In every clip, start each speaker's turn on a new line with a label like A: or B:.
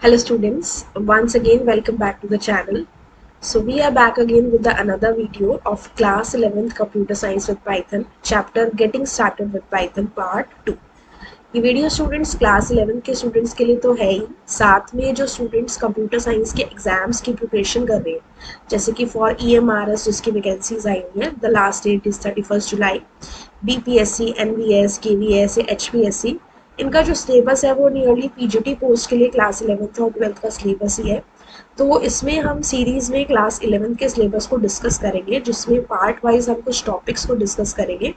A: Hello students, once again welcome back to the channel. So we are back again with another video of class 11th computer science with Python chapter getting started with Python part 2. ये video students class 11 के students के लिए तो है ही, साथ में जो students computer science के एग्जाम्स की प्रिपरेशन कर रहे हैं जैसे कि फॉर EMRS जिसकी वैकेंसीज आई हुई हैं, the last date is 31 July, BPSC, NVS, KVS, HPSC, इनका जो सिलेबस है वो नियरली PGT पोस्ट के लिए क्लास 11th और 12th का सिलेबस ही है। तो इसमें हम सीरीज़ में क्लास 11th के सिलेबस को डिस्कस करेंगे, जिसमें पार्ट वाइज हम कुछ टॉपिक्स को डिस्कस करेंगे।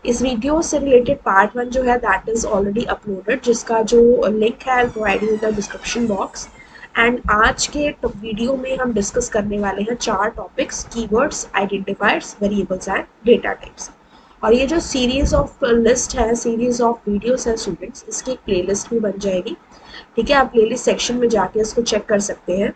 A: इस वीडियो से रिलेटेड पार्ट 1 जो है दैट इज़ ऑलरेडी अपलोडेड, जिसका जो लिंक है I provide in the description box. And आज के वीडियो में हम डिस्कस करने वाले हैं 4 topics: keywords, identifiers, variables and data types. और ये जो सीरीज ऑफ लिस्ट है, सीरीज ऑफ वीडियोस है स्टूडेंट्स, इसकी एक प्लेलिस्ट भी बन जाएगी। ठीक है, आप प्लेलिस्ट सेक्शन में जाके इसको चेक कर सकते हैं।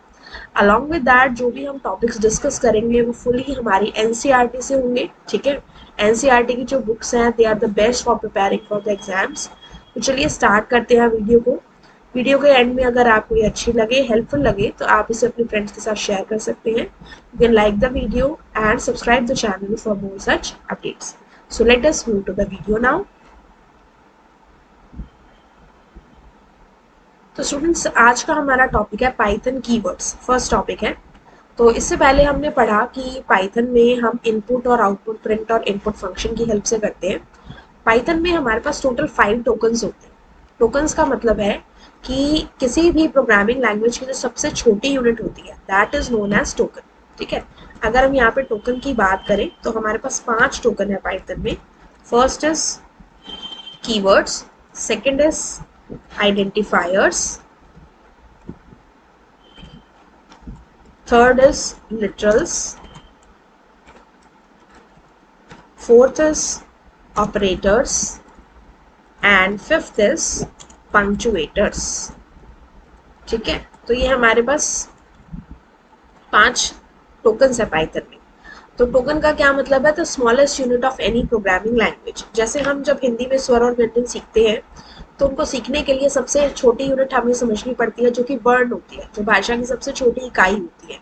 A: अलॉन्ग विद दैट जो भी हम टॉपिक्स डिस्कस करेंगे वो फुली हमारी NCERT से होंगे। ठीक है, NCERT की जो बुक्स हैं they are the best for preparing for the exams. तो चलिए स्टार्ट करते हैं वीडियो को। वीडियो के एंड में अगर आपको ये अच्छी लगे, हेल्पफुल लगे, तो आप इसे अपने फ्रेंड्स के साथ शेयर कर सकते हैं। You can like the video and subscribe the channel for more such updates. So let us move to the video now. तो स्टूडेंट्स आज का हमारा टॉपिक है पाइथन कीवर्ड्स, फर्स्ट टॉपिक है। तो इससे पहले हमने पढ़ा कि पाइथन में हम इनपुट और आउटपुट, प्रिंट और इनपुट फंक्शन की हेल्प से करते हैं। पाइथन में हमारे पास टोटल 5 टोकन्स होते हैं। टोकन्स का मतलब है कि किसी भी प्रोग्रामिंग लैंग्वेज की जो सबसे छोटी यूनिट होती है that is known as token. ठीक है, अगर हम यहाँ पे टोकन की बात करें तो हमारे पास 5 टोकन है पाइथन में। First is keywords, second is identifiers, third is literals, fourth is operators and fifth is punctuators. ठीक है, तो ये हमारे पास 5 टोकन्स है पाइथन में। तो टोकन का क्या मतलब है? The smallest unit of any programming language. जैसे हम जब हिंदी में स्वर और व्यंजन सीखते हैं तो उनको सीखने के लिए सबसे छोटी यूनिट हमें समझनी पड़ती है, जो कि वर्ण होती है, जो भाषा की सबसे छोटी इकाई होती है।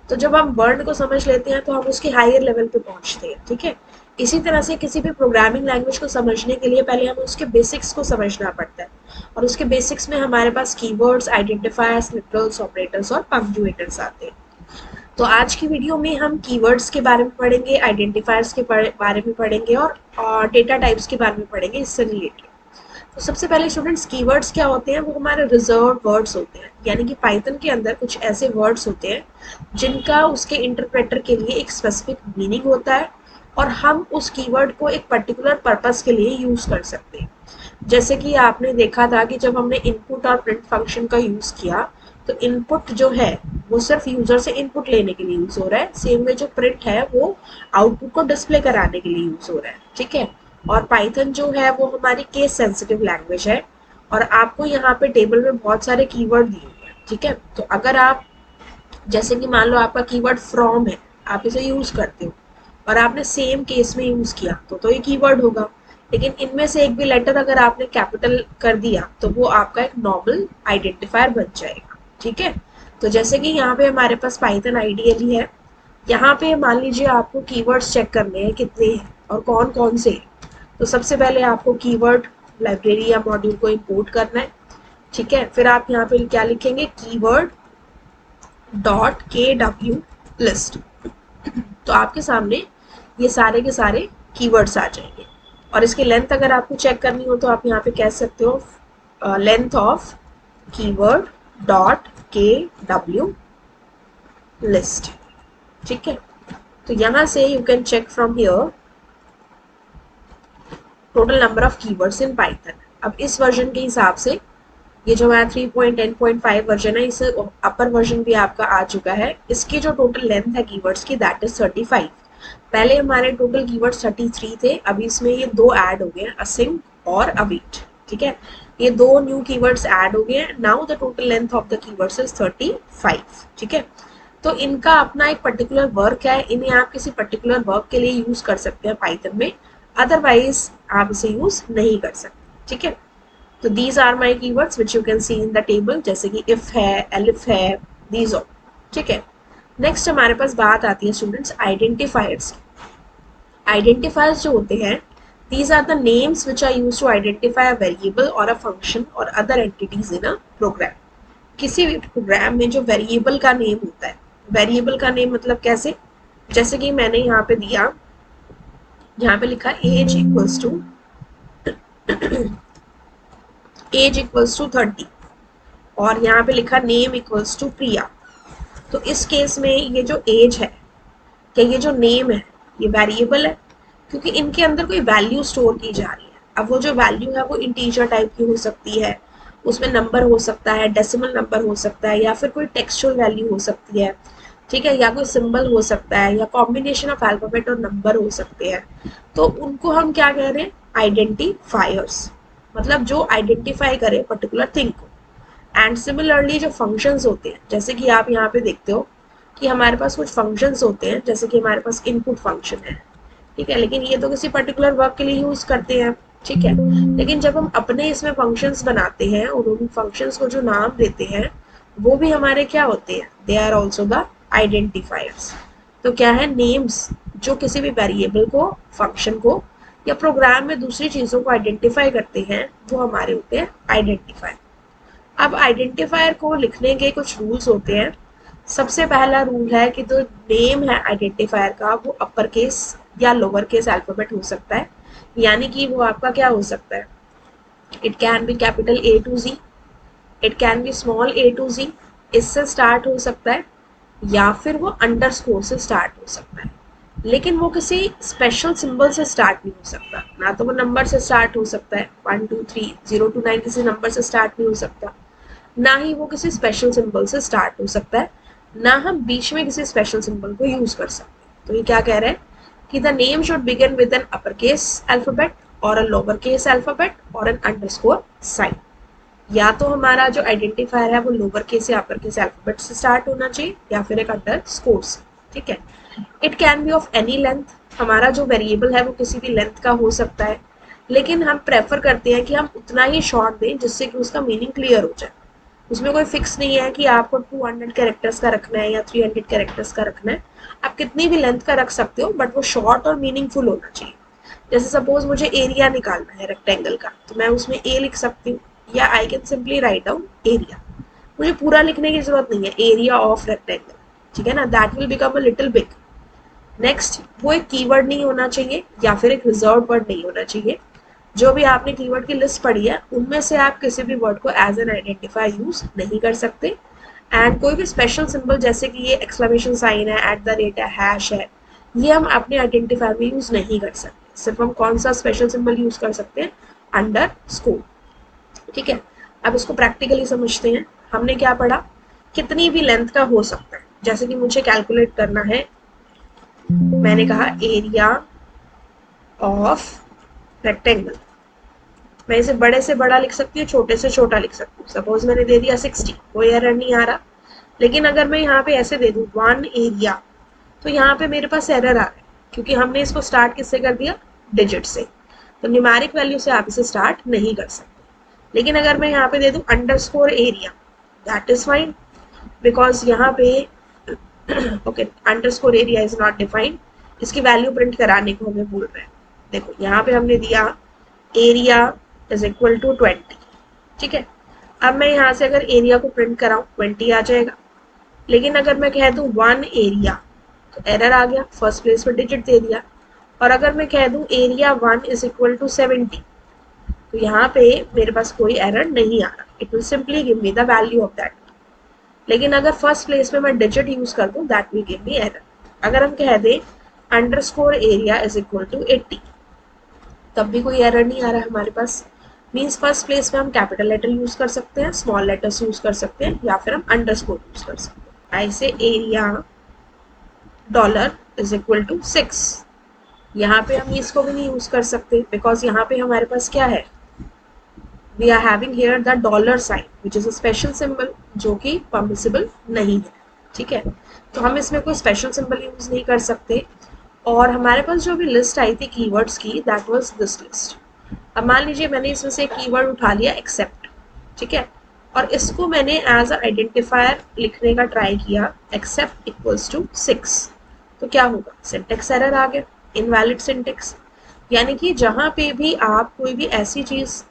A: तो जब हम वर्ण को समझ लेते हैं तो हम उसके हायर लेवल पे पहुंचते हैं। ठीक है, इसी तरह से किसी भी प्रोग्रामिंग लैंग्वेज को समझने के लिए पहले हमें उसके बेसिक्स को समझना पड़ता है, और उसके बेसिक्स में हमारे पास कीवर्ड्स, आइडेंटिफायर्स, लिटरल्स, ऑपरेटर्स और पंक्चुएटर्स आते हैं। तो आज की वीडियो में हम कीवर्ड्स के बारे में पढ़ेंगे, आइडेंटिफायर्स के बारे में पढ़ेंगे और डेटा टाइप्स के बारे में पढ़ेंगे इससे रिलेटेड। तो सबसे पहले स्टूडेंट्स, कीवर्ड्स क्या होते हैं? वो हमारे रिजर्व वर्ड्स होते हैं, यानी कि पाइथन के अंदर कुछ ऐसे वर्ड्स होते हैं जिनका उसके इंटरप्रेटर के लिए एक स्पेसिफिक मीनिंग होता है और हम उस कीवर्ड को एक पर्टिकुलर पर्पस के लिए यूज कर सकते हैं। जैसे कि आपने देखा था कि जब हमने इनपुट और प्रिंट फंक्शन का यूज किया तो इनपुट जो है वो सिर्फ यूजर से इनपुट लेने के लिए यूज हो रहा है, सेम में जो प्रिंट है वो आउटपुट को डिस्प्ले कराने के लिए यूज हो रहा है। ठीक है, और पाइथन जो है वो हमारी केस सेंसिटिव लैंग्वेज है और आपको यहाँ पे टेबल में बहुत सारे कीवर्ड दिए हुए हैं। ठीक है, तो अगर आप जैसे कि मान लो आपका कीवर्ड फ्रॉम है, आप इसे यूज करते हो और आपने सेम केस में यूज किया तो ये कीवर्ड होगा। लेकिन इनमें से एक भी लेटर अगर आपने कैपिटल कर दिया तो वो आपका एक नॉर्मल आइडेंटिफायर बन जाएगा। ठीक है, तो जैसे कि यहाँ पे हमारे पास पाइथन आईडीएल है, यहाँ पे मान लीजिए आपको कीवर्ड्स चेक करने हैं कितने हैं और कौन कौन से हैं। तो सबसे पहले आपको कीवर्ड लाइब्रेरी या मॉड्यूल को इंपोर्ट करना है। ठीक है, फिर आप यहाँ पे क्या लिखेंगे? Keyword dot KW list. तो आपके सामने ये सारे के सारे कीवर्ड्स आ जाएंगे और इसकी लेंथ अगर आपको चेक करनी हो तो आप यहाँ पे कह सकते हो length of keyword dot KW लिस्ट। ठीक है, तो यहाँ से you can check from here total number of keywords in Python. अब इस वर्जन के हिसाब से ये जो हमारा 3.10.5 वर्जन है, इस अपर वर्जन भी आपका आ चुका है। इसकी जो टोटल लेंथ है कीवर्ड्स की दैट इज 35। पहले हमारे टोटल कीवर्ड्स 33 थे, अभी इसमें ये 2 ऐड हो गए, असिंक और अवेट। ठीक है, ये 2 न्यू कीवर्ड्स ऐड हो गए। Now the total length of the keywords is 35। ठीक है, तो इनका अपना एक पर्टिकुलर वर्क है, इन्हें आप किसी पर्टिकुलर वर्क के लिए यूज कर सकते हैं पाइथन में, अदरवाइज आप इसे यूज नहीं कर सकते। ठीक है, तो these are my keywords which you can see in the table, जैसे कि इफ है, एलिफ है, दीज ऑल, ठीक है। नेक्स्ट हमारे पास बात आती है स्टूडेंट्स आइडेंटिफायर्स। आइडेंटिफायर्स जो होते हैं, these are the names which are used to identify a variable or a function or other entities in a program। किसी भी प्रोग्राम में जो वेरिएबल का नेम होता है, वेरिएबल का नेम मतलब कैसे, जैसे कि मैंने यहाँ पे दिया, यहाँ पे लिखा एज इक्वल्स टू 30 और यहाँ पे लिखा नेम इक्वल्स टू प्रिया। तो इस केस में ये जो एज है, क्या ये जो नेम है ये वेरिएबल है, क्योंकि इनके अंदर कोई वैल्यू स्टोर की जा रही है। अब वो जो वैल्यू है वो इंटीजर टाइप की हो सकती है, उसमें नंबर हो सकता है, डेसिमल नंबर हो सकता है, या फिर कोई टेक्सचुअल वैल्यू हो सकती है, ठीक है, या कोई सिंबल हो सकता है, या कॉम्बिनेशन ऑफ अल्फाबेट और नंबर हो सकते हैं। तो उनको हम क्या कह रहे हैं, आइडेंटिफायर्स, मतलब जो आइडेंटिफाई करे पर्टिकुलर थिंग को। एंड सिमिलरली जो फंक्शंस होते हैं, जैसे कि आप यहाँ पे देखते हो कि हमारे पास कुछ फंक्शंस होते हैं, जैसे कि हमारे पास इनपुट फंक्शन है, ठीक है, लेकिन ये तो किसी पर्टिकुलर वर्क के लिए यूज करते हैं, ठीक है। लेकिन जब हम अपने इसमें फंक्शंस बनाते हैं और उन फंक्शंस को जो नाम देते हैं वो भी हमारे क्या होते हैं, they are also the identifiers. तो क्या है, नेम्स जो किसी भी वेरिएबल को, फंक्शन को या प्रोग्राम में दूसरी चीजों को आइडेंटिफाई करते हैं वो हमारे होते हैं आइडेंटिफायर। अब आइडेंटिफायर को लिखने के कुछ रूल्स होते हैं। सबसे पहला रूल है कि जो नेम है आइडेंटिफायर का वो अपर केस या लोअर केस अल्फाबेट हो सकता है, यानी कि वो आपका क्या हो सकता है, it can be capital A to Z, it can be small a to Z, इससे स्टार्ट हो सकता है, या फिर वो अंडरस्कोर से स्टार्ट हो सकता है। लेकिन वो किसी स्पेशल सिंबल से स्टार्ट नहीं हो सकता, ना तो वो नंबर से स्टार्ट हो सकता है 1 2 3 0 to 9 किसी नंबर से स्टार्ट नहीं हो सकता, ना ही वो किसी स्पेशल सिंबल से स्टार्ट हो सकता है, ना हम बीच में किसी स्पेशल सिंबल को यूज कर सकते। तो ये क्या कह रहे हैं कि the name should begin with an upper case alphabet और अ लोअर केस अल्फाबेट और एन अंडरस्कोर साइन। या तो हमारा जो आइडेंटिफायर है वो लोअर केस या अपर केस अल्फाबेट से स्टार्ट होना चाहिए, या फिर एक अंडरस्कोर से, ठीक है। It can be of any length, हमारा जो वेरिएबल है वो किसी भी लेंथ का हो सकता है, लेकिन हम प्रेफर करते हैं कि हम उतना ही शॉर्ट दें जिससे कि उसका मीनिंग क्लियर हो जाए। उसमें कोई फिक्स नहीं है कि आपको 200 कैरेक्टर्स का रखना है या 300 कैरेक्टर्स का रखना है, आप कितनी भी लेंथ का रख सकते हो, बट वो शॉर्ट और मीनिंगफुल होना चाहिए। जैसे सपोज मुझे एरिया निकालना है रेक्टेंगल का, तो मैं उसमें ए लिख सकती हूँ, या I can simply write down area. मुझे पूरा लिखने की जरूरत नहीं है, एरिया ऑफ रेक्टेंगल, ठीक है ना, that will become a little big. Next, वो एक कीवर्ड नहीं होना चाहिए या फिर एक रिजर्व वर्ड नहीं होना चाहिए। जो भी आपने कीवर्ड की लिस्ट पढ़ी है उनमें से आप किसी भी वर्ड को एज एन आइडेंटिफायर यूज नहीं कर सकते। एंड कोई भी स्पेशल सिंबल जैसे कि ये एक्सक्लेमेशन साइन है, एट द रेट है, हैश है, ये हम अपने आइडेंटिफायर में यूज नहीं कर सकते। सिर्फ हम कौन सा स्पेशल सिंबल यूज कर सकते हैं, अंडरस्कोर, ठीक है। अब इसको प्रैक्टिकली समझते हैं। हमने क्या पढ़ा, कितनी भी लेंथ का हो सकता है, जैसे कि मुझे कैलकुलेट करना है, मैंने कहा एरिया ऑफ रेक्टेंगल, मैं इसे बड़े से बड़ा लिख सकती हूँ, छोटे से छोटा लिख सकती हूँ। सपोज मैंने दे दिया 60, कोई एरर नहीं आ रहा। लेकिन अगर मैं यहाँ पे ऐसे दे दूँ 1 एरिया, तो यहाँ पे मेरे पास एरर आ रहा है, क्योंकि हमने इसको स्टार्ट किससे कर दिया, डिजिट से। तो न्यूमेरिक वैल्यू से आप इसे स्टार्ट नहीं कर सकते। लेकिन अगर मैं यहाँ पे दे दूँ underscore area, that is fine, because यहाँ पे okay underscore area is not defined, इसकी वैल्यू प्रिंट कराने को हमें भूल रहे हैं। देखो यहाँ पे हमने दिया एरिया इज इक्वल टू 20, ठीक है। अब मैं यहाँ से अगर एरिया को प्रिंट कराऊं 20 आ जाएगा। लेकिन अगर मैं कह दूं 1 एरिया, तो एरर आ गया, फर्स्ट प्लेस पर डिजिट दे दिया। और अगर मैं कह दूं एरिया 1 इज इक्वल टू 70, तो यहाँ पे मेरे पास कोई एरर नहीं आ रहा, it will simply give me the value of that. लेकिन अगर फर्स्ट प्लेस में मैं डिजिट यूज कर दूं, that will give me error. अगर हम कह दें underscore area is equal to 80, तब भी कोई एरर नहीं आ रहा है हमारे पास। मीन्स फर्स्ट प्लेस में हम कैपिटल लेटर यूज कर सकते हैं, स्मॉल लेटर्स यूज कर सकते हैं, या फिर हम अंडरस्कोर यूज कर सकते हैं। ऐसे area dollar is equal to 6, यहाँ पे हम इसको भी नहीं यूज कर सकते, बिकॉज यहाँ पे हमारे पास क्या है, we are having here the dollar sign which is a special symbol, जो कि परमिसिबल नहीं है, ठीक है। तो हम इसमें कोई स्पेशल सिंबल यूज नहीं कर सकते। और हमारे पास जो भी लिस्ट आई थी कीवर्ड्स की, दैट वाज दिस लिस्ट। अब मान लीजिए मैंने इसमें से कीवर्ड उठा लिया एक्सेप्ट, ठीक है, और इसको मैंने एज अ आइडेंटिफायर लिखने का ट्राई किया, एक्सेप्ट इक्वल्स टू 6, तो क्या होगा, सिंटेक्स एरर आ गया, इनवैलिड सिंटेक्स। यानी कि जहाँ पे भी आप कोई भी ऐसी चीज़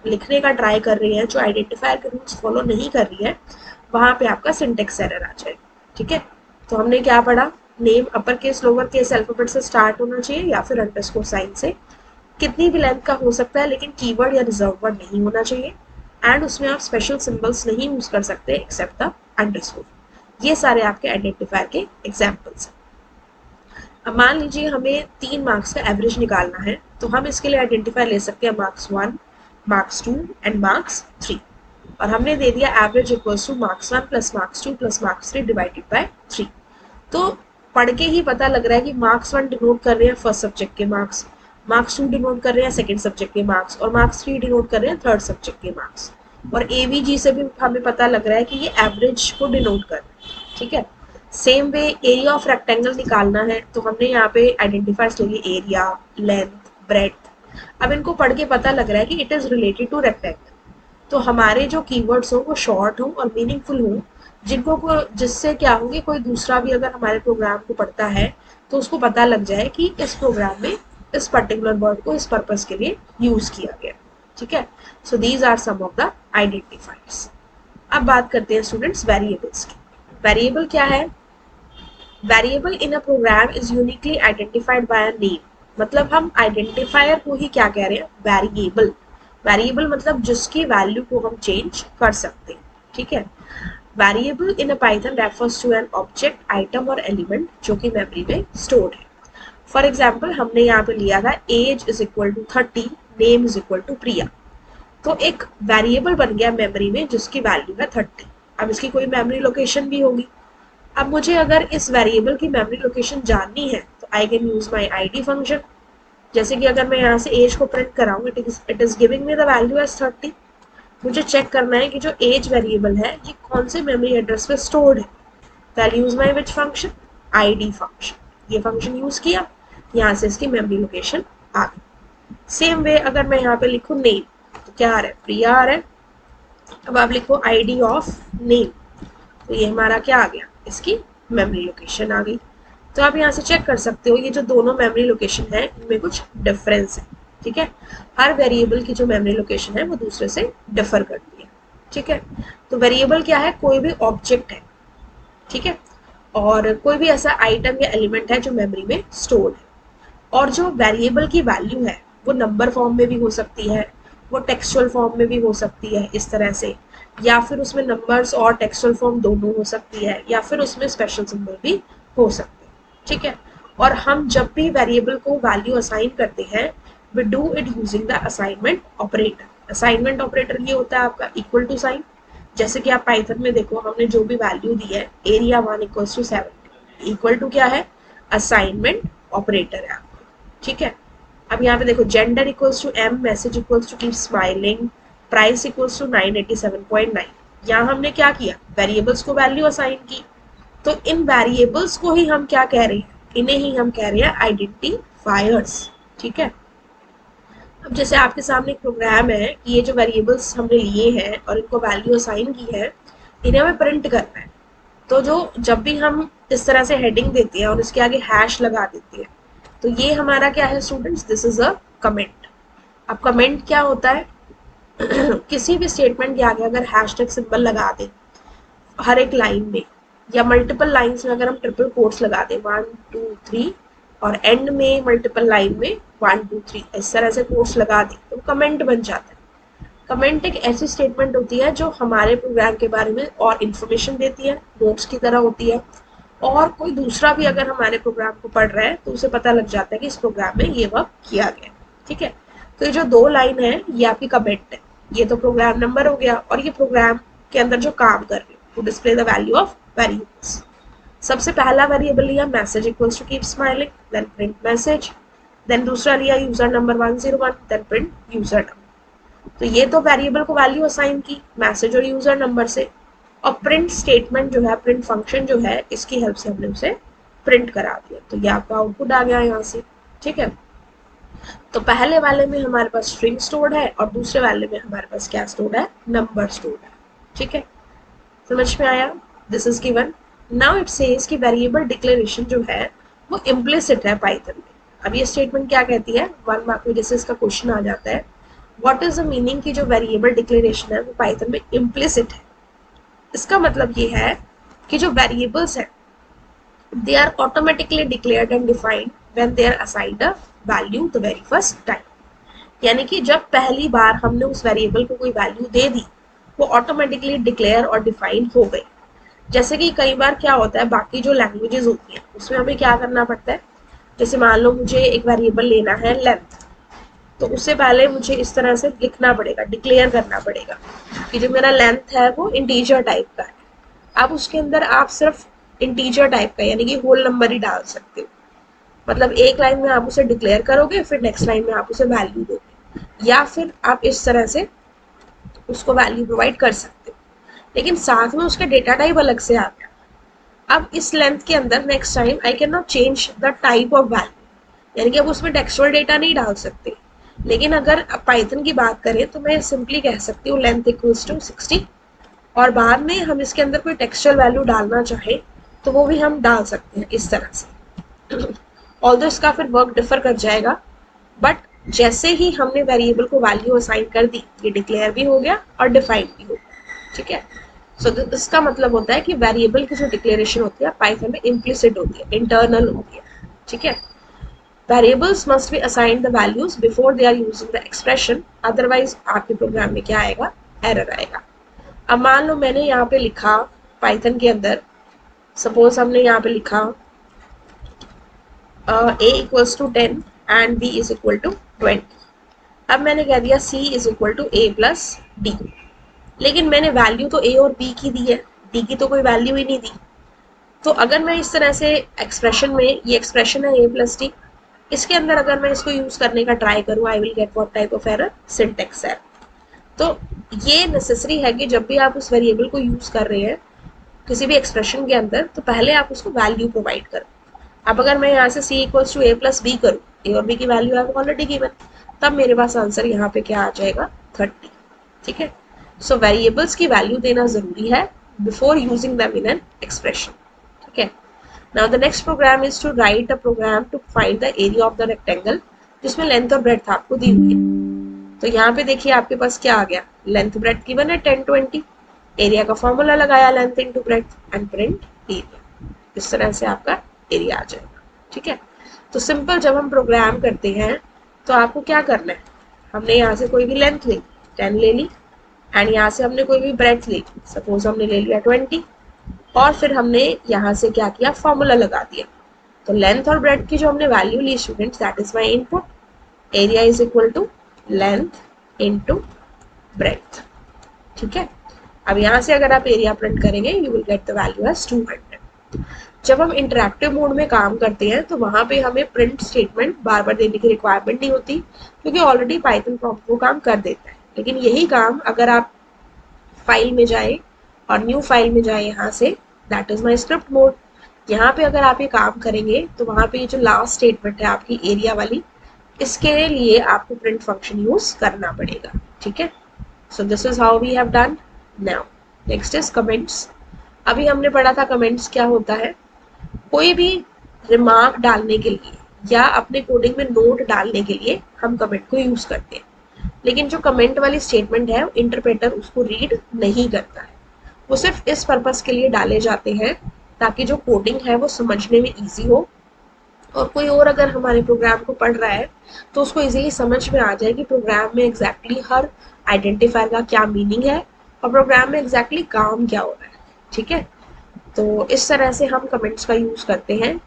A: लिखने का ट्राई कर रही हैं जो आइडेंटिफायर के रूल्स फॉलो नहीं कर रही है, वहाँ पे आपका सिंटेक्स एरर आ जाएगा, ठीक है। तो हमने क्या पढ़ा, name upper case lower case alphabet से स्टार्ट होना चाहिए या फिर अंडरस्कोर साइन से, कितनी भी लेंथ का हो सकता है, लेकिन कीवर्ड या रिजर्व वर्ड नहीं होना चाहिए, एंड उसमें आप स्पेशल सिंबल्स नहीं यूज कर सकते एक्सेप्ट द अंडरस्कोर। ये सारे आपके आइडेंटिफायर के एग्जाम्पल्स हैं। अब मान लीजिए हमें 3 मार्क्स का एवरेज निकालना है, तो हम इसके लिए आइडेंटिफायर ले सकते हैं मार्क्स 1, मार्क्स 2 एंड मार्क्स 3, और हमने दे दिया average equals two marks 1 plus marks 2 plus marks 3 divided by 3। तो पढ़ के ही पता लग रहा है कि मार्क्स 1 डिनोट कर रहे हैं फर्स्ट सब्जेक्ट के मार्क्स, मार्क्स 2 डिनोट कर रहे हैं सेकंड सब्जेक्ट के मार्क्स, और मार्क्स 3 डिनोट कर रहे हैं थर्ड सब्जेक्ट के मार्क्स। और एवीजी से भी हमें पता लग रहा है कि ये एवरेज को डिनोट कर रहे हैं, ठीक है। Same way area of rectangle निकालना है, तो हमने यहाँ पे आइडेंटिफायर्स लिए एरिया, लेंथ, ब्रेड्थ। अब इनको पढ़ के पता लग रहा है कि it is related to rectangle, तो हमारे जो कीवर्ड्स हो वो शॉर्ट हो और मीनिंगफुल हो, जिससे क्या होंगे, कोई दूसरा भी अगर हमारे प्रोग्राम को पढ़ता है तो उसको पता लग जाए कि इस प्रोग्राम में इस पर्टिकुलर वर्ड को इस पर्पस के लिए यूज किया गया, ठीक है। So these are some of the identifiers. अब बात करते हैं स्टूडेंट्स वेरिएबल्स की। वेरिएबल क्या है, variable in a program is uniquely identified by a name. मतलब हम आइडेंटिफायर को ही क्या कह रहे हैं, वेरिएबल। वेरिएबल मतलब जिसकी वैल्यू को हम चेंज कर सकते हैं, ठीक है। Variable in a Python refers to an object, item और एलिमेंट जो कि मेमोरी में स्टोर्ड है। फॉर एग्जाम्पल हमने यहाँ पे लिया था age is equal to 30, name is equal to Priya, तो एक वेरिएबल बन गया मेमोरी में जिसकी वैल्यू है 30। अब इसकी कोई मेमोरी लोकेशन भी होगी। अब मुझे अगर इस वेरिएबल की मेमोरी लोकेशन जाननी है तो I can use my ID function. जैसे कि अगर मैं यहाँ से एज को प्रिंट कराऊँ, it is giving me the value age 30। मुझे चेक करना है कि जो एज वेरिएबल है ये कौन से मेमोरी एड्रेस पे स्टोर्ड है, तो I use my which function, ID function. ये फंक्शन यूज किया, यहाँ से इसकी मेमोरी लोकेशन आ गई। सेम वे अगर मैं यहाँ पे लिखूँ नेम, तो क्या आ रहा है, प्रिया आ रहा है। अब आप लिखो ID ऑफ नेम, तो ये हमारा क्या आ गया, इसकी मेमोरी लोकेशन आ गई। तो आप यहाँ से चेक कर सकते हो ये जो दोनों मेमोरी लोकेशन है इनमें कुछ डिफरेंस है, ठीक है। हर वेरिएबल की जो मेमोरी लोकेशन है वो दूसरे से डिफर करती है, ठीक है। तो वेरिएबल क्या है, कोई भी ऑब्जेक्ट है, ठीक है, और कोई भी ऐसा आइटम या एलिमेंट है जो मेमोरी में स्टोर्ड है। और जो वेरिएबल की वैल्यू है वो नंबर फॉर्म में भी हो सकती है, वो टेक्सचुअल फॉर्म में भी हो सकती है इस तरह से, या फिर उसमें नंबर्स और टेक्सचुअल फॉर्म दोनों हो सकती है, या फिर उसमें स्पेशल सिंबल भी हो सकते हैं, ठीक है। और हम जब भी वेरिएबल को वैल्यू असाइन करते हैं, we do it using the assignment operator. Assignment operator ये होता है आपका इक्वल टू साइन। जैसे कि आप पाइथन में देखो हमने जो भी वैल्यू दी है area 1 equals to 70, equal to क्या है, असाइनमेंट ऑपरेटर है, ठीक है। अब यहाँ पे देखो gender equals to M, message equals to keep smiling, price equals to 987.9। यहाँ हमने क्या किया, वेरिएबल्स को वैल्यू असाइन की। तो इन वेरिएबल्स को ही हम क्या कह रहे हैं, इन्हें ही हम कह रहे हैं आइडेंटिफायर्स, ठीक है। अब जैसे आपके सामने एक प्रोग्राम है कि ये जो वेरिएबल्स हमने लिए हैं और इनको वैल्यू असाइन की है, इन्हें हमें प्रिंट करना है। तो जब भी हम इस तरह से हेडिंग देते हैं और इसके आगे हैश लगा देते हैं, तो ये हमारा क्या है students, this is a comment. अब कमेंट क्या होता है किसी भी स्टेटमेंट के आगे अगर हैशटैग सिंबल लगा दें हर एक लाइन में, या मल्टीपल लाइंस में अगर हम ट्रिपल कोट्स लगा दें 1 2 3, और एंड में मल्टीपल लाइन में 1 2 3 इस तरह से कोट्स लगा दें तो कमेंट बन जाता है। कमेंट एक ऐसी स्टेटमेंट होती है जो हमारे प्रोग्राम के बारे में और इन्फॉर्मेशन देती है, नोट्स की तरह होती है, और कोई दूसरा भी अगर हमारे प्रोग्राम को पढ़ रहा है तो उसे पता लग जाता है कि इस प्रोग्राम में ये वर्क किया गया, ठीक है। तो ये जो 2 लाइन है ये आपकी कमेंट है, ये तो प्रोग्राम नंबर हो गया, और ये प्रोग्राम के अंदर जो काम कर रहे हो to display the value of variables. सबसे पहला वेरिएबल लिया message equals to keep smiling, then print message, then दूसरा लिया user number 101, then print user number. तो ये तो वेरिएबल को वैल्यू असाइन की मैसेज और यूजर नंबर से, और प्रिंट स्टेटमेंट जो है, प्रिंट फंक्शन जो है, इसकी हेल्प से हमने उसे प्रिंट करा दिया, तो ये आपका आउटपुट आ गया यहाँ से, ठीक है। तो पहले वाले में हमारे पास स्ट्रिंग स्टोर्ड है और दूसरे वाले में हमारे पास क्या स्टोर्ड है, नंबर स्टोर्ड है। ठीक है, समझ में आया? This is given. Now it says कि वेरिएबल डिक्लेरेशन जो है वो इम्प्लिसिट है पाइथन में। अब ये स्टेटमेंट क्या कहती है, 1 मार्क में जैसे इसका क्वेश्चन आ जाता है, व्हाट इज द मीनिंग की जो वेरिएबल डिक्लेरेशन है वो पाइथन में इम्प्लिसिट है। इसका मतलब ये है कि जो वेरिएबल्स है they are automatically declared and defined when they are assigned a value the very first time। यानी कि जब पहली बार हमने उस वेरिएबल को कोई वैल्यू दे दी वो ऑटोमेटिकली डिक्लेयर और डिफाइन हो गई। जैसे कि कई बार क्या होता है, बाकी जो लैंग्वेजेस होती हैं उसमें हमें क्या करना पड़ता है, जैसे मान लो मुझे एक वेरिएबल लेना है लेंथ, तो उससे पहले मुझे इस तरह से लिखना पड़ेगा, डिक्लेयर करना पड़ेगा कि जो मेरा लेंथ है वो इंटीजर टाइप का है। अब उसके अंदर आप सिर्फ इंटीजर टाइप का यानी कि होल नंबर ही डाल सकते हो। मतलब एक लाइन में आप उसे डिक्लेयर करोगे, फिर नेक्स्ट लाइन में आप उसे वैल्यू दोगे, या फिर आप इस तरह से उसको वैल्यू प्रोवाइड कर सकते हो। लेकिन साथ में उसका डेटा टाइप अलग से आ गया। अब इस लेंथ के अंदर next time I can not change the type of value, यानी कि अब उसमें टेक्सचुअल डेटा नहीं डाल सकते। लेकिन अगर पाइथन की बात करें तो मैं सिंपली कह सकती हूँ लेंथ इक्वल्स टू 60, और बाद में हम इसके अंदर कोई टेक्सचुअल वैल्यू डालना चाहे तो वो भी हम डाल सकते हैं इस तरह से। ऑल्दो इसका फिर वर्क डिफर कर जाएगा, बट जैसे ही हमने वेरिएबल को वैल्यू असाइन कर दी ये डिक्लेयर भी हो गया और डिफाइन भी हो गया। ठीक है, सो इसका मतलब होता है कि वेरिएबल की जो डिक्लेरेशन होती है पाइथन में इम्प्लिसिट होती है, इंटरनल होती है। ठीक है, variables must be assign the values before they are using the expression, otherwise आपके प्रोग्राम में क्या आएगा, एरर आएगा। अब मान लो मैंने यहाँ पे लिखा पाइथन के अंदर, सपोज हमने यहाँ पे लिखा a equals to 10 and b is equal to 20। अब मैंने कह दिया c is equal to a plus d, लेकिन मैंने वैल्यू तो a और b की दी है, d की तो कोई वैल्यू ही नहीं दी। तो अगर मैं इस तरह से एक्सप्रेशन में, ये एक्सप्रेशन है a प्लस d, इसके अंदर अगर मैं इसको यूज करने का ट्राई करूँ, I will get what type of error, syntax error. तो ये नेसेसरी है कि जब भी आप उस वेरिएबल को यूज कर रहे हैं किसी भी एक्सप्रेशन के अंदर, तो पहले आप उसको वैल्यू प्रोवाइड करो। अब अगर मैं यहाँ से c equals to a plus b करूँ, a और b की वैल्यू है ऑलरेडी गिवन, तब मेरे पास आंसर यहाँ पे क्या आ जाएगा, 30। ठीक है, सो वेरिएबल्स की वैल्यू देना जरूरी है before using them in an expression. ठीक है, now the next program is to write a program to find the area of the rectangle जिसमें लेंथ और ब्रेड्थ आपको दी हुई है। तो यहाँ पे देखिए आपके पास क्या आ गया, लेंथ ब्रेड्थ गिवन है 10 20, एरिया का फॉर्मूला लगाया length into breadth and print area. इस तरह से आपका एरिया आ जाएगा। ठीक है, तो सिंपल जब हम प्रोग्राम करते हैं तो आपको क्या करना है, हमने यहाँ से कोई भी लेंथ ली 10 ले ली, एंड यहाँ से हमने कोई भी ब्रेड्थ ली, सपोज हमने ले लिया 20, और फिर हमने यहाँ से क्या किया, फॉर्मूला लगा दिया। तो लेंथ और ब्रेड्थ की जो हमने वैल्यू ली students, that is my input, area is equal to length into breadth. ठीक है, अब यहाँ से अगर आप एरिया प्रिंट करेंगे you will get the value as 200। जब हम इंटरैक्टिव मोड में काम करते हैं तो वहाँ पे हमें प्रिंट स्टेटमेंट बार बार देने की रिक्वायरमेंट नहीं होती, क्योंकि ऑलरेडी पाइथन प्रॉम्प्ट वो काम कर देता है। लेकिन यही काम अगर आप फाइल में जाए और न्यू फाइल में जाए यहाँ से, that is my script mode, यहाँ पे अगर आप ये काम करेंगे तो वहाँ पे ये जो लास्ट स्टेटमेंट है आपकी एरिया वाली, इसके लिए आपको प्रिंट फंक्शन यूज करना पड़ेगा। ठीक है, so this is how we have done. Now next is comments. अभी हमने पढ़ा था कमेंट्स क्या होता है, कोई भी रिमार्क डालने के लिए या अपने कोडिंग में नोट डालने के लिए हम कमेंट को यूज करते हैं। लेकिन जो कमेंट वाली स्टेटमेंट है इंटरप्रेटर उसको रीड नहीं करता है, वो सिर्फ इस पर्पस के लिए डाले जाते हैं ताकि जो कोडिंग है वो समझने में ईजी हो, और कोई और अगर हमारे प्रोग्राम को पढ़ रहा है तो उसको इजीली समझ में आ जाए कि प्रोग्राम में एग्जैक्टली हर आइडेंटिफायर का क्या मीनिंग है और प्रोग्राम में एग्जैक्टली काम क्या हो रहा है। ठीक है, तो इस तरह से हम कमेंट्स का यूज करते हैं।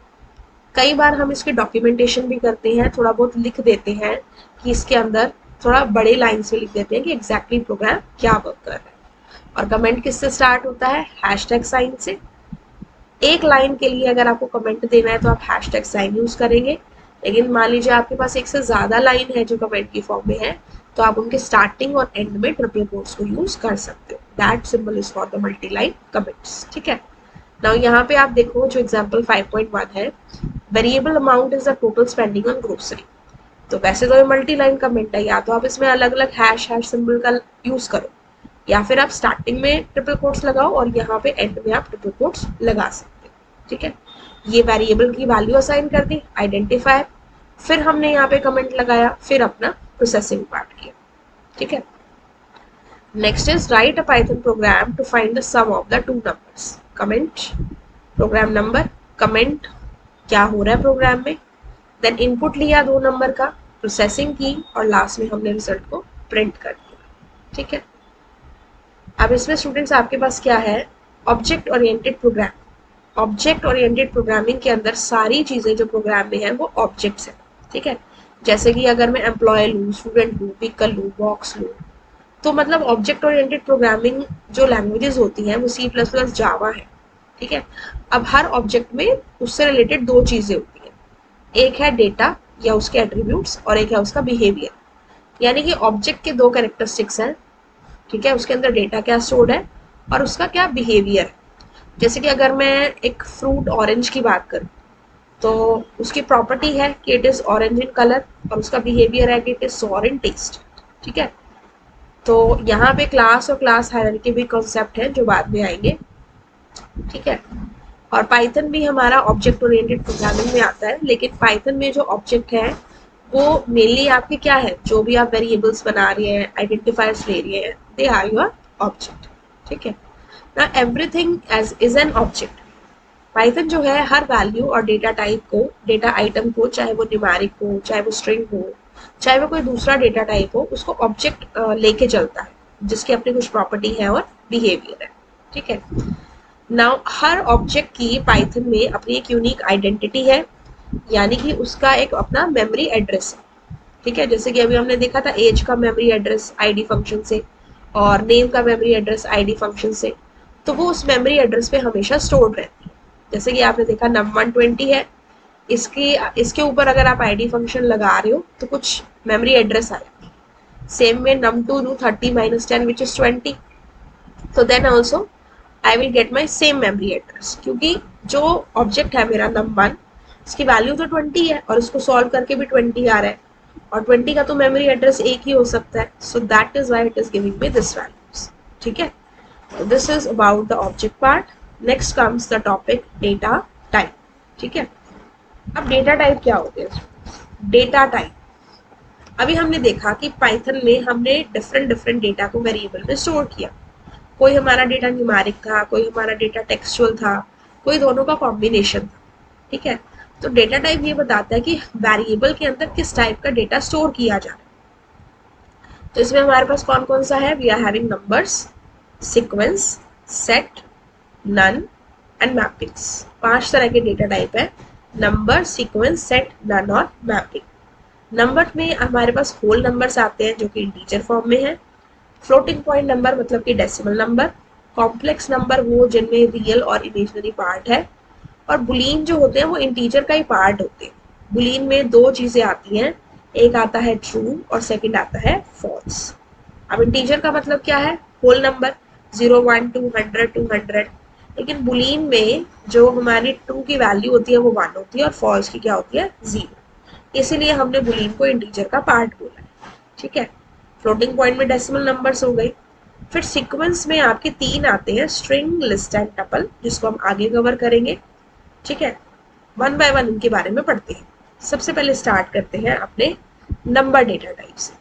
A: कई बार हम इसकी डॉक्यूमेंटेशन भी करते हैं, थोड़ा बहुत लिख देते हैं कि इसके अंदर थोड़ा बड़े लाइन से लिख देते हैं कि एग्जैक्टली प्रोग्राम क्या वर्क कर रहा है। और कमेंट किससे स्टार्ट होता है, हैशटैग साइन से। एक लाइन के लिए अगर आपको कमेंट देना है तो आप हैशटैग साइन यूज करेंगे, लेकिन मान लीजिए आपके पास एक से ज्यादा लाइन है जो कमेंट की फॉर्म में है, तो आप उनके स्टार्टिंग और एंड में ट्रिपल कोट्स को यूज कर सकते हो। That symbol is for the multi line comments. ठीक है, नाउ यहाँ पे आप देखो जो एग्जाम्पल 5.1 है, variable amount is the total spending on grocery. तो वैसे तो ये मल्टी लाइन कमेंट है, या तो आप इसमें अलग अलग हैश हैश सिंबल का यूज करो, या फिर आप स्टार्टिंग में ट्रिपल कोट्स लगाओ और यहाँ पे एंड में आप ट्रिपल कोट्स लगा सकते हो, ठीक है। ये वेरिएबल की वैल्यू असाइन कर दी, आइडेंटिफायर, फिर हमने यहाँ पे कमेंट लगाया, फिर अपना प्रोसेसिंग पार्ट किया, ठीक है। Next is write a Python program to find the sum of the two numbers. Comment program number, comment क्या हो रहा है प्रोग्राम में, देन इनपुट लिया दो नंबर का, प्रोसेसिंग की, और लास्ट में हमने रिजल्ट को प्रिंट कर दिया, ठीक है। अब इसमें स्टूडेंट्स आपके पास क्या है, object oriented program. Object oriented programming के अंदर सारी चीज़ें जो प्रोग्राम में है वो ऑब्जेक्ट्स हैं, ठीक है। जैसे कि अगर मैं एम्प्लॉय लूँ, स्टूडेंट लूँ, व्हीकल लूँ, बॉक्स लूँ, तो मतलब ऑब्जेक्ट ओरिएंटेड प्रोग्रामिंग जो लैंग्वेजेस होती हैं वो C++, जावा है, ठीक है। अब हर ऑब्जेक्ट में उससे रिलेटेड दो चीज़ें होती हैं, एक है डेटा या उसके एट्रीब्यूट्स, और एक है उसका बिहेवियर। यानी कि ऑब्जेक्ट के दो कैरेक्टरिस्टिक्स हैं, ठीक है, उसके अंदर डेटा क्या स्टोर्ड है और उसका क्या बिहेवियर है। जैसे कि अगर मैं एक फ्रूट ऑरेंज की बात करूँ, तो उसकी प्रॉपर्टी है कि it is orange in colour, और उसका बिहेवियर है कि it is sour in taste, ठीक है। तो यहाँ पे क्लास और क्लास हायरार्की भी कॉन्सेप्ट है जो बाद में आएंगे, ठीक है। और पाइथन भी हमारा ऑब्जेक्ट ओरिएंटेड प्रोग्रामिंग में आता है, लेकिन पाइथन में जो ऑब्जेक्ट है वो मेनली आपके क्या है, जो भी आप वेरिएबल्स बना रहे हैं, आइडेंटिफायर्स ले रहे हैं, दे आर योर ऑब्जेक्ट, ठीक है ना। Everything as is an object. Python जो है हर वैल्यू और डेटा टाइप को, डेटा आइटम को, चाहे वो न्यूमेरिक हो, चाहे वो स्ट्रिंग हो, चाहे वो कोई दूसरा डेटा टाइप हो, उसको ऑब्जेक्ट लेके चलता है, जिसकी अपनी कुछ प्रॉपर्टी है और बिहेवियर है, ठीक है। नाउ हर ऑब्जेक्ट की पाइथन में अपनी एक यूनिक आइडेंटिटी है, यानी कि उसका एक अपना मेमोरी एड्रेस है, ठीक है। जैसे कि अभी हमने देखा था एज का मेमोरी एड्रेस आईडी फंक्शन से, और नेम का मेमोरी एड्रेस आईडी फंक्शन से, तो वो उस मेमोरी एड्रेस पे हमेशा स्टोर्ड रहती है। जैसे कि आपने देखा num120 है, इसकी इसके ऊपर अगर आप आईडी फंक्शन लगा रहे हो तो कुछ मेमोरी एड्रेस आएगा। सेम में num2 do 30 - 10 which is 20, तो then also I will get my same memory address, क्योंकि जो ऑब्जेक्ट है मेरा num1, इसकी वैल्यू तो 20 है और इसको सॉल्व करके भी 20 आ रहा है, और 20 का तो मेमोरी एड्रेस एक ही हो सकता है, so that is why it is giving me this values, ठीक है। This is about the object part. Next comes the topic data type, ठीक है। अब डेटा टाइप क्या होते हैं, डेटा टाइप। अभी हमने देखा कि पाइथन में हमने डिफरेंट डिफरेंट डेटा को वेरिएबल में स्टोर किया, कोई हमारा डेटा न्यूमेरिक था, कोई हमारा डेटा टेक्सचुअल था, कोई दोनों का कॉम्बिनेशन था, ठीक है। तो डेटा टाइप ये बताता है कि वेरिएबल के अंदर किस टाइप का डेटा स्टोर किया जा रहा है। तो इसमें हमारे पास कौन कौन सा है, we are having numbers, sequence, set, none and mappings. 5 तरह के डेटा टाइप है, नंबर, सीक्वेंस, सेट, नन और मैपिंग। नंबर में हमारे पास होल नंबर्स आते हैं जो कि इंटीजर फॉर्म में है, फ्लोटिंग पॉइंट नंबर मतलब कि डेसिमल नंबर, कॉम्प्लेक्स नंबर वो जिनमें रियल और इमेजिनरी पार्ट है, और बुलियन जो होते हैं वो इंटीजर का ही पार्ट होते हैं। बुलियन में दो चीज़ें आती हैं, एक आता है ट्रू और सेकंड आता है फॉल्स। अब इंटीजर का मतलब क्या है, होल नंबर, 0, 1, 2, 100, 200, लेकिन बुलियन में जो हमारी ट्रू की वैल्यू होती है वो 1 होती है और फॉल्स की क्या होती है 0, इसीलिए हमने बुलियन को इंटीजर का पार्ट बोला है, ठीक है। फ्लोटिंग पॉइंट में डेसिमल नंबर्स हो गई। फिर सीक्वेंस में आपके 3 आते हैं, स्ट्रिंग, लिस्ट एंड टपल, जिसको हम आगे कवर करेंगे, ठीक है। वन बाय वन इनके बारे में पढ़ते हैं। सबसे पहले स्टार्ट करते हैं अपने नंबर डेटा टाइप से।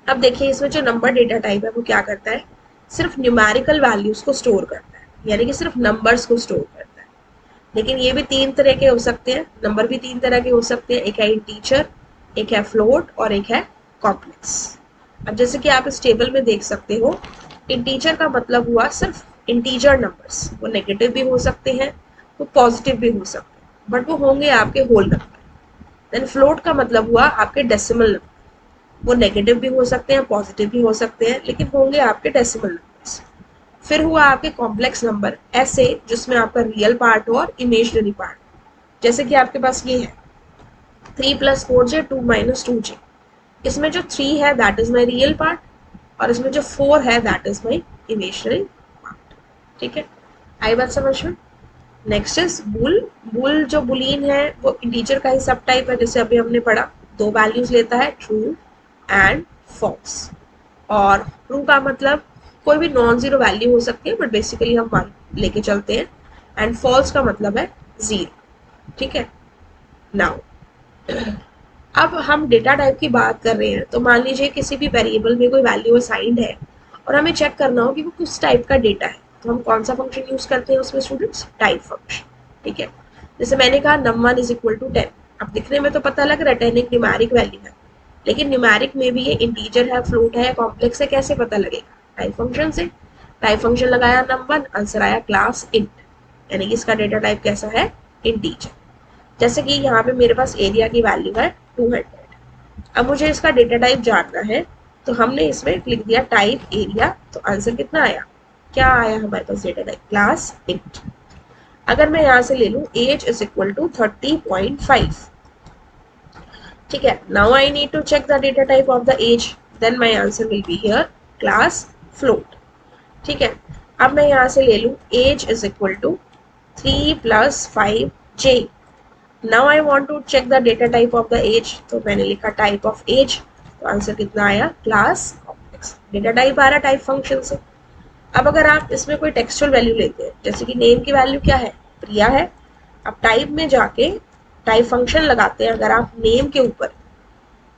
A: अब देखिए इसमें जो नंबर डेटा टाइप है वो क्या करता है, सिर्फ न्यूमेरिकल वैल्यूज को स्टोर करता है, यानी कि सिर्फ नंबर्स को स्टोर करता है। लेकिन ये भी 3 तरह के हो सकते हैं, नंबर भी 3 तरह के हो सकते हैं, एक है इंटीजर, एक है फ्लोट और एक है कॉम्प्लेक्स। अब जैसे कि आप इस टेबल में देख सकते हो, इंटीजर का मतलब हुआ सिर्फ इंटीजर नंबर्स, वो नेगेटिव भी हो सकते हैं, वो पॉजिटिव भी हो सकते हैं, बट वो होंगे आपके होल नंबर। देन फ्लोट का मतलब हुआ आपके डेसिमल नंबर, वो नेगेटिव भी हो सकते हैं, पॉजिटिव भी हो सकते हैं, लेकिन होंगे आपके डेसिमल नंबर्स। फिर हुआ आपके कॉम्प्लेक्स नंबर, ऐसे जिसमें आपका रियल पार्ट हो और इमेजिनरी पार्ट, जैसे कि आपके पास ये है 3 + 4j 2 - 2j, इसमें जो 3 है that is my real part, और इसमें जो 4 है that is my imaginary part, ठीक है। आई बात समझ में। Next is bull. बुल जो बुलियन है वो इंटीजर का ही सब टाइप है, जैसे अभी हमने पढ़ा दो वैल्यूज लेता है, ट्रू एंड फॉल्स। और ट्रू का मतलब कोई भी नॉन जीरो वैल्यू हो सकती है, बट बेसिकली हम 1 लेके चलते हैं। एंड फॉल्स का मतलब है 0। ठीक है, नाउ अब हम डेटा टाइप की बात कर रहे हैं, तो मान लीजिए किसी भी वेरिएबल में कोई वैल्यू असाइंड है और हमें चेक करना हो कि वो किस टाइप का डेटा है, तो हम कौन सा फंक्शन यूज करते हैं उसमें स्टूडेंट्स? Type function. ठीक है, जैसे मैंने कहा num1 इज इक्वल टू 10। अब दिखने में तो पता लग रहा है 10 एक न्यूमेरिक वैल्यू है, लेकिन न्यूमेरिक में भी ये इंटीजर है, फ्लोट है या कॉम्प्लेक्स है, कैसे पता लगेगा? टाइप फंक्शन से। टाइप फंक्शन लगाया num1, आंसर आया क्लास इंट, यानी कि इसका डेटा टाइप कैसा है? इंटीजर। जैसे कि यहाँ पे मेरे पास एरिया की वैल्यू है 200। अब मुझे इसका डेटा टाइप जानना है, तो हमने इसमें लिख दिया टाइप एरिया, तो आंसर कितना आया? क्या आया हमारे पास डेटा टाइप? Class int. अगर मैं यहाँ से ले लूँ एज इज इक्वल टू 30.5, ठीक है, now I need to check the data type of the age, then my answer will be here class float. ठीक है, अब मैं यहाँ से ले लूँ age is equal to 3 + 5j। Now I want to check the data type of the age, तो मैंने लिखा टाइप ऑफ एज, तो आंसर कितना आया? Class complex. डेटा टाइप आ रहा टाइप फंक्शन से। अब अगर आप इसमें कोई टेक्सचुअल वैल्यू लेते हैं, जैसे कि नेम की वैल्यू क्या है? प्रिया है। अब टाइप में जाके टाइप फंक्शन लगाते हैं अगर आप नेम के ऊपर,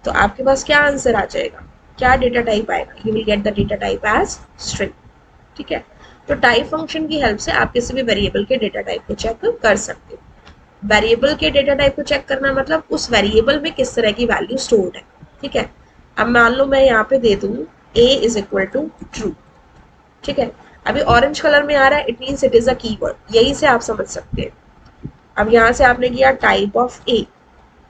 A: तो आपके पास क्या आंसर आ जाएगा? क्या डेटा टाइप आएगा? You will get the data type as string. ठीक है, तो टाइप फंक्शन की हेल्प से आप किसी भी वेरिएबल के डेटा टाइप को चेक कर सकते हो। वेरिएबल के डेटा टाइप को चेक करना मतलब उस वेरिएबल में किस तरह की वैल्यू स्टोर्ड है। ठीक है, अब मान लो मैं यहाँ पे दे दूँ a is equal to true. ठीक है, अभी ऑरेंज कलर में आ रहा है, it means it is a keyword, यही से आप समझ सकते हैं। अब यहाँ से आपने किया टाइप ऑफ a,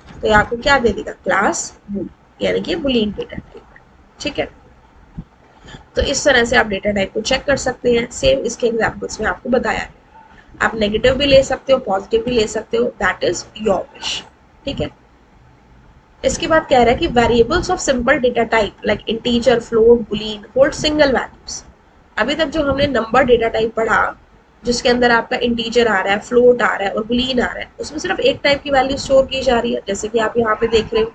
A: तो ये आपको क्या दे देगा? क्लास बूल, यानी कि बुलियन डेटा टाइप। ठीक है, तो इस तरह से आप डेटा टाइप को चेक कर सकते हैं। सेम इसके एग्जाम्पल्स में आपको बताया है। आप नेगेटिव भी ले सकते हो, पॉजिटिव भी ले सकते हो, दैट इज योर विश। ठीक है, इसके बाद कह रहा है कि variables of simple data type like integer, float, Boolean hold single values. अभी तक जो हमने नंबर डेटा टाइप पढ़ा, जिसके अंदर आपका इंटीजर आ रहा है, फ्लोट आ रहा है और बुलियन आ रहा है, उसमें सिर्फ एक टाइप की वैल्यू स्टोर की जा रही है, जैसे कि आप यहाँ पे देख रहे हो,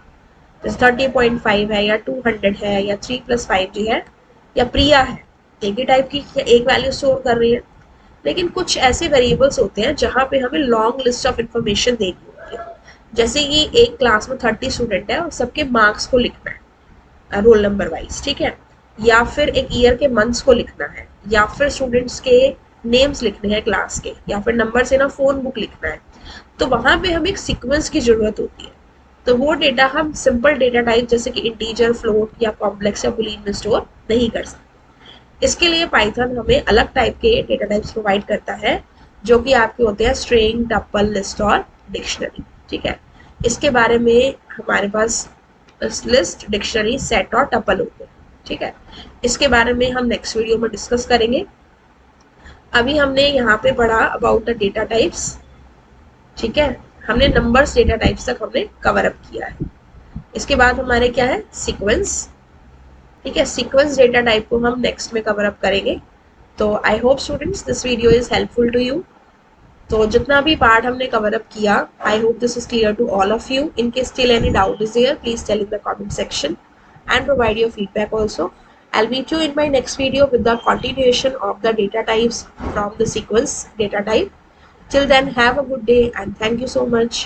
A: जैसे 30.5 है या 200 है या 3 + 5j है या प्रिया है, एक ही टाइप की एक वैल्यू स्टोर कर रही है। लेकिन कुछ ऐसे वेरिएबल्स होते हैं जहाँ पे हमें लॉन्ग लिस्ट ऑफ इंफॉर्मेशन देनी होती है, जैसे कि एक क्लास में 30 स्टूडेंट है और सबके मार्क्स को लिखना है रोल नंबर वाइज। ठीक है, या फिर एक ईयर के मंथ्स को लिखना है, या फिर स्टूडेंट्स के नेम्स लिखने हैं क्लास के, या फिर नंबर से ना फोन बुक लिखना है, तो वहां पे हमें एक सीक्वेंस की जरूरत होती है। तो वो डेटा हम सिंपल डेटा टाइप जैसे कि इंटीजर, फ्लोट या कॉम्प्लेक्स या बुलियन में स्टोर नहीं कर सकते। इसके लिए पाइथन हमें अलग टाइप के डेटा टाइप्स प्रोवाइड करता है, जो कि आपके होते हैं स्ट्रिंग, टपल, लिस्ट और डिक्शनरी। ठीक है, इसके बारे में हमारे पास लिस्ट, डिक्शनरी, सेट और टपल होते हैं। ठीक है, इसके बारे में हम नेक्स्ट वीडियो में डिस्कस करेंगे। अभी हमने यहाँ पे पढ़ा अबाउट द डेटा टाइप्स। ठीक है, हमने नंबर्स डेटा टाइप्स तक हमने कवर अप किया है। इसके बाद हमारे क्या है? सीक्वेंस। ठीक है, सीक्वेंस डेटा टाइप को हम नेक्स्ट में कवर अप करेंगे। तो I hope students this video is helpful to you. तो जितना भी पार्ट हमने कवर अप किया, I hope this is clear to all of you. In case still any doubt is there, please tell in the comment section and provide your feedback also. I'll meet you in my next video with the continuation of the data types from the sequence data type. Till then, have a good day and thank you so much.